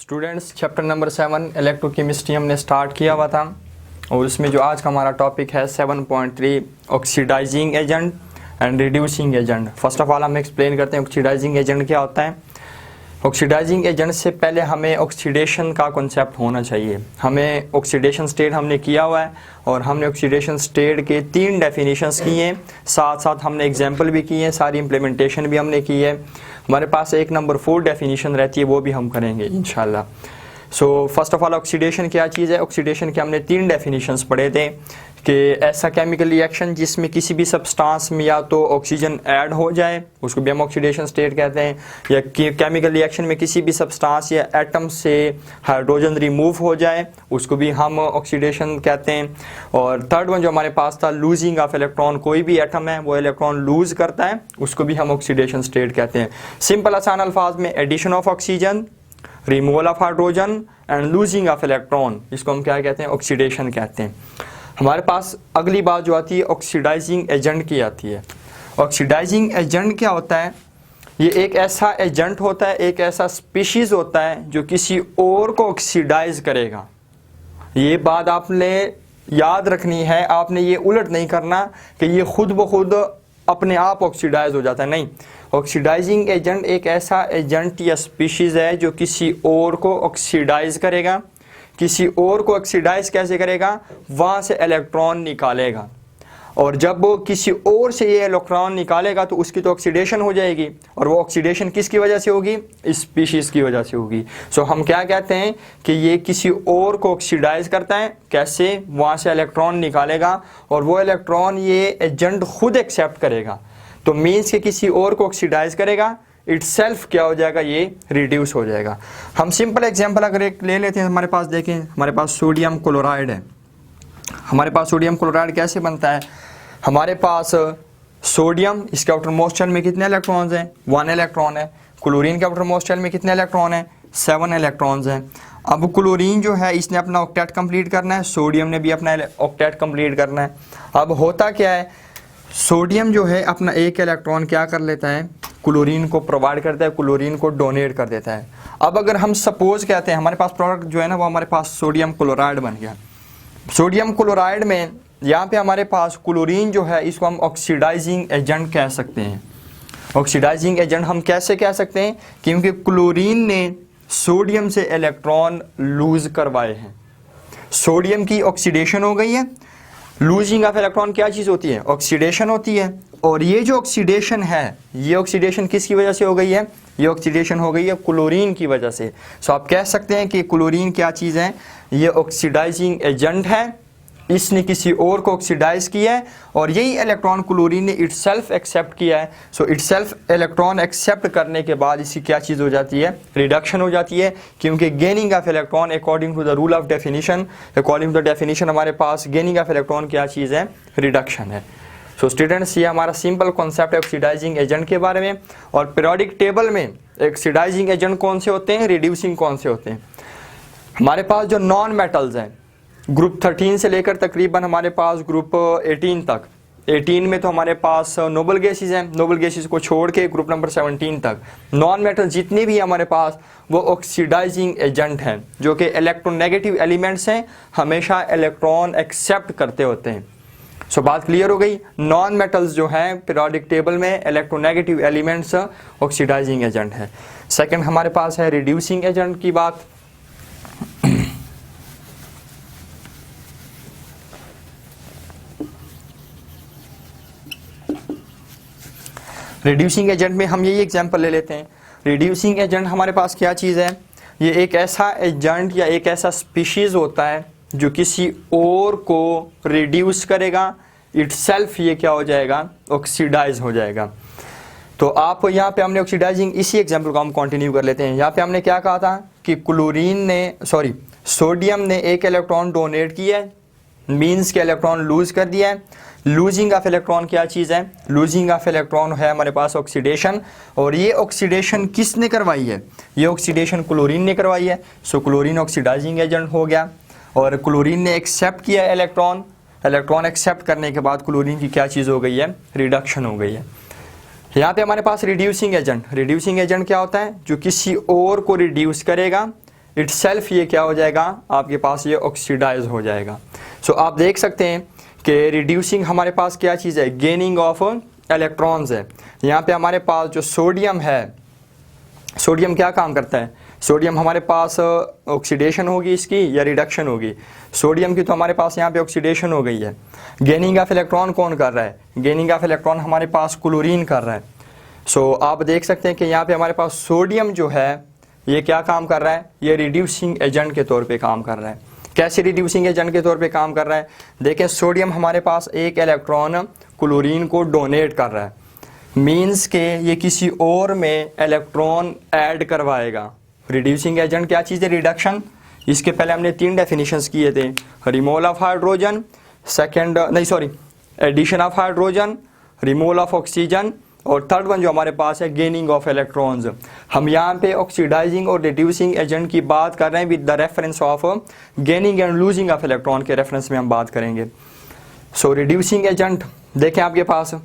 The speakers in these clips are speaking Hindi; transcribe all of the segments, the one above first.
स्टूडेंट्स चैप्टर नंबर 7 इलेक्ट्रोकेमिस्ट्री हमने स्टार्ट किया हुआ था और उसमें जो आज का हमारा टॉपिक है 7.3 oxidising agent and reducing agent. First of all हम एक्सप्लेन करते हैं ऑक्सीडाइजिंग एजेंट क्या होता है। ऑक्सीडाइजिंग एजेंट से पहले हमें ऑक्सीडेशन का कॉन्सेप्ट होना चाहिए। हमें ऑक्सीडेशन स्टेट हमने किया हुआ है और हमने ऑक्सीडेशन स्टेट के 3 डेफिनेशंस किए हैं, साथ साथ हमने एग्जांपल भी किए हैं, सारी इम्प्लीमेंटेशन भी हमने की है। हमारे पास एक नंबर 4 डेफिनेशन रहती है, वो भी हम करेंगे इंशाल्लाह। So first of all oxidation क्या चीज़ है। ऑक्सीडेशन के हमने 3 डेफिनेशंस पढ़े थे कि ऐसा केमिकल रिएक्शन जिसमें किसी भी सब्सटेंस में या तो ऑक्सीजन ऐड हो जाए, उसको भी हम ऑक्सीडेशन स्टेट कहते हैं, या केमिकल रिएक्शन में किसी भी सब्सटेंस या एटम से हाइड्रोजन रिमूव हो जाए, उसको भी हम ऑक्सीडेशन कहते हैं। और थर्ड वन जो हमारे पास था लूजिंग ऑफ इलेक्ट्रॉन, कोई भी एटम है वो इलेक्ट्रॉन लूज करता है, उसको भी हम ऑक्सीडेशन स्टेट कहते हैं। सिंपल आसान अल्फाज में addition of oxygen, removal of hydrogen and losing of electron, इसको हम क्या कहते हैं, ऑक्सीडेशन कहते हैं। हमारे पास अगली बात जो आती है ऑक्सीडाइजिंग एजेंट की आती है। ऑक्सीडाइजिंग एजेंट क्या होता है? ये एक ऐसा एजेंट होता है, एक ऐसा स्पीशीज होता है जो किसी और को ऑक्सीडाइज करेगा। ये बात आपने याद रखनी है, आपने ये उलट नहीं करना कि ये खुद ब खुद अपने आप ऑक्सीडाइज हो जाता है, नहीं। ऑक्सीडाइजिंग एजेंट एक ऐसा एजेंट या स्पीशीज है जो किसी और को ऑक्सीडाइज करेगा। किसी और को ऑक्सीडाइज कैसे करेगा? वहाँ से इलेक्ट्रॉन निकालेगा, और जब वो किसी और से ये इलेक्ट्रॉन निकालेगा तो उसकी तो ऑक्सीडेशन हो जाएगी, और वो ऑक्सीडेशन किसकी वजह से होगी? स्पीशीज़ की वजह से होगी। सो हम क्या कहते हैं कि ये किसी और को ऑक्सीडाइज करता है। कैसे? वहाँ से इलेक्ट्रॉन निकालेगा और वो इलेक्ट्रॉन ये एजेंट खुद एक्सेप्ट करेगा। तो मीन्स के किसी और को ऑक्सीडाइज करेगा, इटसेल्फ क्या हो जाएगा? ये रिड्यूस हो जाएगा। हम सिंपल एग्जांपल अगर एक ले लेते हैं, हमारे पास देखें, हमारे पास सोडियम क्लोराइड है। हमारे पास सोडियम क्लोराइड कैसे बनता है? हमारे पास सोडियम, इसके आउटर मोस्ट शेल में कितने इलेक्ट्रॉन्स हैं? 1 इलेक्ट्रॉन है। क्लोरीन के आउटर मोस्ट शेल में कितने इलेक्ट्रॉन हैं? 7 इलेक्ट्रॉन्स हैं। अब क्लोरीन जो है इसने अपना ऑक्टेट कंप्लीट करना है, सोडियम ने भी अपना ऑक्टेट कंप्लीट करना है। अब होता क्या है, सोडियम जो है अपना एक इलेक्ट्रॉन क्या कर लेता है? क्लोरीन को प्रोवाइड करता है, क्लोरीन को डोनेट कर देता है। अब अगर हम सपोज कहते हैं हमारे पास प्रोडक्ट जो है ना वो हमारे पास सोडियम क्लोराइड बन गया। सोडियम क्लोराइड में यहाँ पे हमारे पास क्लोरीन जो है इसको हम ऑक्सीडाइजिंग एजेंट कह सकते हैं। ऑक्सीडाइजिंग एजेंट हम कैसे कह सकते हैं? क्योंकि क्लोरीन ने सोडियम से इलेक्ट्रॉन लूज करवाए हैं, सोडियम की ऑक्सीडेशन हो गई है। लूजिंग ऑफ इलेक्ट्रॉन क्या चीज़ होती है? ऑक्सीडेशन होती है। और ये जो ऑक्सीडेशन है, ये ऑक्सीडेशन किसकी वजह से हो गई है? ये ऑक्सीडेशन हो गई है क्लोरीन की वजह से। सो आप कह सकते हैं कि क्लोरीन क्या चीज़ है? ये ऑक्सीडाइजिंग एजेंट है, इसने किसी और को ऑक्सीडाइज किया है और यही इलेक्ट्रॉन क्लोरीन ने इटसेल्फ एक्सेप्ट किया है। सो इटसेल्फ इलेक्ट्रॉन एक्सेप्ट करने के बाद इसकी क्या चीज़ हो जाती है? रिडक्शन हो जाती है। क्योंकि gaining of electron according to the rule of definition, according to the definition हमारे पास गेनिंग ऑफ इलेक्ट्रॉन क्या चीज़ है? रिडक्शन है। सो स्टूडेंट्स ये हमारा सिंपल कॉन्सेप्ट है ऑक्सीडाइजिंग एजेंट के बारे में। और पीरियोडिक टेबल में ऑक्सीडाइजिंग एजेंट कौन से होते हैं, रिड्यूसिंग कौन से होते हैं? हमारे पास जो नॉन मेटल्स हैं ग्रुप 13 से लेकर तकरीबन हमारे पास ग्रुप 18 तक, 18 में तो हमारे पास नोबल गैसेस हैं, नोबल गैसेस को छोड़ के ग्रुप नंबर 17 तक नॉन मेटल जितने भी हमारे पास वो ऑक्सीडाइजिंग एजेंट हैं, जो कि इलेक्ट्रोनेगेटिव एलिमेंट्स हैं, हमेशा इलेक्ट्रॉन एक्सेप्ट करते होते हैं। सो बात क्लियर हो गई। नॉन मेटल्स जो हैं पीरियोडिक टेबल में इलेक्ट्रोनेगेटिव एलिमेंट्स ऑक्सीडाइजिंग एजेंट है। सेकंड हमारे पास है रिड्यूसिंग एजेंट की बात। रिड्यूसिंग एजेंट में हम यही एग्जांपल ले लेते हैं। रिड्यूसिंग एजेंट हमारे पास क्या चीज़ है? ये एक ऐसा एजेंट या एक ऐसा स्पीशीज़ होता है जो किसी और को रिड्यूस करेगा, इटसेल्फ ये क्या हो जाएगा? ऑक्सीडाइज हो जाएगा। तो आप यहाँ पे हमने ऑक्सीडाइजिंग, इसी एग्जांपल को हम कंटिन्यू कर लेते हैं। यहाँ पे हमने क्या कहा था कि सोडियम ने एक इलेक्ट्रॉन डोनेट किया है, मीन्स के इलेक्ट्रॉन लूज कर दिया है। लूजिंग ऑफ इलेक्ट्रॉन क्या चीज़ है? लूजिंग ऑफ इलेक्ट्रॉन है हमारे पास ऑक्सीडेशन। और ये ऑक्सीडेशन किसने करवाई है? ये ऑक्सीडेशन क्लोरीन ने करवाई है। सो क्लोरीन ऑक्सीडाइजिंग एजेंट हो गया। और क्लोरीन ने एक्सेप्ट किया इलेक्ट्रॉन, इलेक्ट्रॉन एक्सेप्ट करने के बाद क्लोरीन की क्या चीज़ हो गई है? रिडक्शन हो गई है। यहाँ पे हमारे पास रिड्यूसिंग एजेंट, रिड्यूसिंग एजेंट क्या होता है? जो किसी और को रिड्यूस करेगा, इट सेल्फ ये क्या हो जाएगा, आपके पास ये ऑक्सीडाइज हो जाएगा। सो आप देख सकते हैं कि रिड्यूसिंग हमारे पास क्या चीज़ है, गेनिंग ऑफ इलेक्ट्रॉन्स है। यहाँ पे हमारे पास जो सोडियम है, सोडियम क्या काम करता है, सोडियम हमारे पास ऑक्सीडेशन होगी इसकी या रिडक्शन होगी। सोडियम की तो हमारे पास यहाँ पे ऑक्सीडेशन हो गई है। गेनिंग ऑफ इलेक्ट्रॉन कौन कर रहा है, गेनिंग ऑफ इलेक्ट्रॉन हमारे पास क्लोरीन कर रहा है। सो आप देख सकते हैं कि यहाँ पे हमारे पास सोडियम जो है ये क्या काम कर रहा है, ये रिड्यूसिंग एजेंट के तौर पे काम कर रहा है। कैसे रिड्यूसिंग एजेंट के तौर पे काम कर रहा है, देखें सोडियम हमारे पास एक इलेक्ट्रॉन क्लोरीन को डोनेट कर रहा है, मीन्स के ये किसी और में इलेक्ट्रॉन ऐड करवाएगा। रिड्यूसिंग एजेंट क्या चीज़ है, रिडक्शन। इसके पहले हमने 3 डेफिनेशंस किए थे, removal of hydrogen, addition of hydrogen, removal of oxygen, और थर्ड वन जो हमारे पास है गेनिंग ऑफ इलेक्ट्रॉन्स। हम यहाँ पे ऑक्सीडाइजिंग और रिड्यूसिंग एजेंट की बात कर रहे हैं with the reference of gaining and losing of electron के रेफरेंस में हम बात करेंगे। सो रिड्यूसिंग एजेंट देखें आपके पास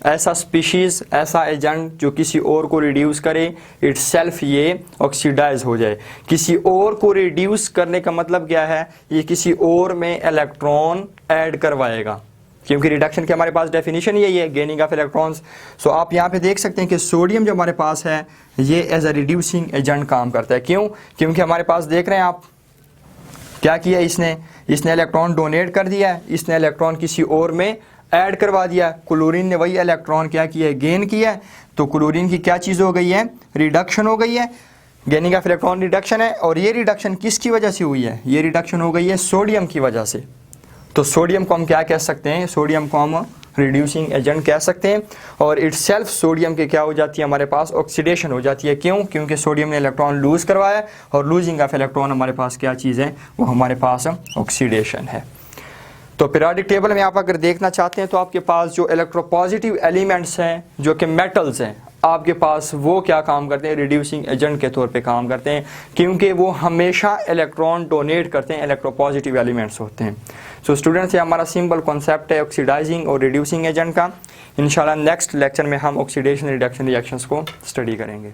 ऐसा स्पीशीज़, ऐसा एजेंट जो किसी और को रिड्यूस करे, इट सेल्फ ये ऑक्सीडाइज हो जाए। किसी और को रिड्यूस करने का मतलब क्या है, ये किसी और में इलेक्ट्रॉन ऐड करवाएगा, क्योंकि रिडक्शन की हमारे पास डेफिनेशन यही है, गेनिंग ऑफ इलेक्ट्रॉन्स। सो आप यहाँ पे देख सकते हैं कि सोडियम जो हमारे पास है ये एज अ रिड्यूसिंग एजेंट काम करता है। क्यों, क्योंकि हमारे पास देख रहे हैं आप क्या किया इसने इलेक्ट्रॉन डोनेट कर दिया है, इसने इलेक्ट्रॉन किसी और में ऐड करवा दिया। क्लोरीन ने वही इलेक्ट्रॉन क्या किया है, गेन किया है। तो क्लोरीन की क्या चीज़ हो गई है, रिडक्शन हो गई है। गेनिंग ऑफ इलेक्ट्रॉन रिडक्शन है, और ये रिडक्शन किसकी वजह से हुई है, ये रिडक्शन हो गई है सोडियम की वजह से। तो सोडियम को हम क्या कह सकते हैं, सोडियम को हम रिड्यूसिंग एजेंट कह सकते हैं। और इट सेल्फ सोडियम के क्या हो जाती है, हमारे पास ऑक्सीडेशन हो जाती है। क्यों, क्योंकि सोडियम ने इलेक्ट्रॉन लूज करवाया, और लूजिंग ऑफ इलेक्ट्रॉन हमारे पास क्या चीज़ है, वो हमारे पास ऑक्सीडेशन है। तो पीरियोडिक टेबल में आप अगर देखना चाहते हैं तो आपके पास जो इलेक्ट्रोपॉजिटिव एलिमेंट्स हैं जो कि मेटल्स हैं, आपके पास वो क्या काम करते हैं, रिड्यूसिंग एजेंट के तौर पे काम करते हैं, क्योंकि वो हमेशा इलेक्ट्रॉन डोनेट करते हैं, इलेक्ट्रोपॉजिटिव एलिमेंट्स होते हैं। सो स्टूडेंट्स, ये हमारा सिंपल कॉन्सेप्ट है ऑक्सीडाइजिंग और रिड्यूसिंग एजेंट का। इंशाल्लाह नेक्स्ट लेक्चर में हम ऑक्सीडेशन रिडक्शन रिएक्शंस को स्टडी करेंगे।